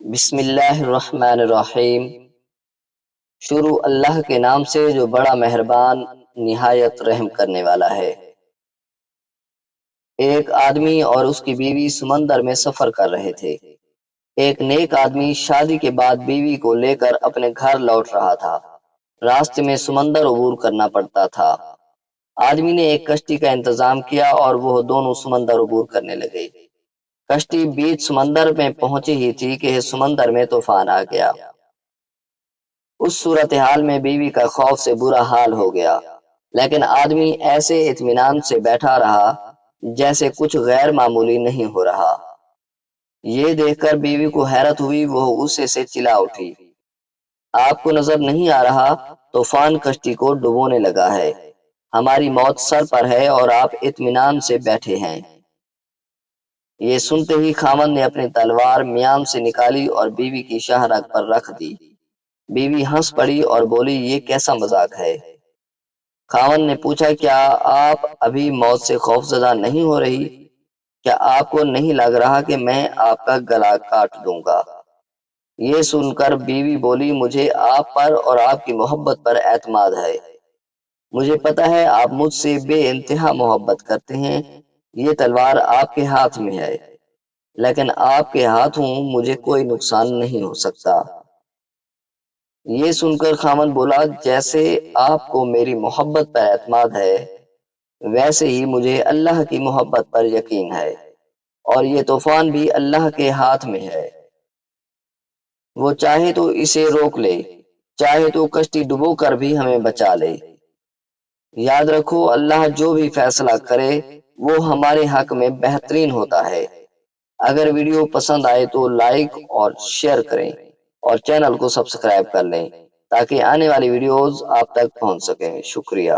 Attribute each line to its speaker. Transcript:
Speaker 1: بسم اللہ الرحمن الرحیم۔ شروع اللہ کے نام سے جو بڑا مہربان نہایت رحم کرنے والا ہے۔ ایک آدمی اور اس کی بیوی سمندر میں سفر کر رہے تھے۔ ایک نیک آدمی شادی کے بعد بیوی کو لے کر اپنے گھر لوٹ رہا تھا۔ راستے میں سمندر عبور کرنا پڑتا تھا۔ آدمی نے ایک کشتی کا انتظام کیا اور وہ دونوں سمندر عبور کرنے لگے۔ کشتی بیچ سمندر میں پہنچی ہی تھی کہ سمندر میں طوفان آ گیا۔ اس صورتحال میں بیوی کا خوف سے برا حال ہو گیا، لیکن آدمی ایسے اطمینان سے بیٹھا رہا جیسے کچھ غیر معمولی نہیں ہو رہا۔ یہ دیکھ کر بیوی کو حیرت ہوئی، وہ غصے سے چلا اٹھی، آپ کو نظر نہیں آ رہا طوفان کشتی کو ڈبونے لگا ہے، ہماری موت سر پر ہے اور آپ اطمینان سے بیٹھے ہیں۔ یہ سنتے ہی خاوند نے اپنی تلوار میان سے نکالی اور بیوی کی شاہراہ پر رکھ دی۔ بیوی ہنس پڑی اور بولی، یہ کیسا مذاق ہے؟ خاوند نے پوچھا، کیا آپ ابھی موت سے خوف زدہ نہیں ہو رہی؟ کیا آپ کو نہیں لگ رہا کہ میں آپ کا گلا کاٹ دوں گا؟ یہ سن کر بیوی بولی، مجھے آپ پر اور آپ کی محبت پر اعتماد ہے، مجھے پتا ہے آپ مجھ سے بے انتہا محبت کرتے ہیں، یہ تلوار آپ کے ہاتھ میں ہے، لیکن آپ کے ہاتھوں مجھے کوئی نقصان نہیں ہو سکتا۔ یہ سن کر خاوند بولا، جیسے آپ کو میری محبت پر اعتماد ہے، ویسے ہی مجھے اللہ کی محبت پر یقین ہے، اور یہ طوفان بھی اللہ کے ہاتھ میں ہے، وہ چاہے تو اسے روک لے، چاہے تو کشتی ڈبو کر بھی ہمیں بچا لے۔ یاد رکھو، اللہ جو بھی فیصلہ کرے وہ ہمارے حق میں بہترین ہوتا ہے۔ اگر ویڈیو پسند آئے تو لائک اور شیئر کریں اور چینل کو سبسکرائب کر لیں تاکہ آنے والی ویڈیوز آپ تک پہنچ سکیں۔ شکریہ۔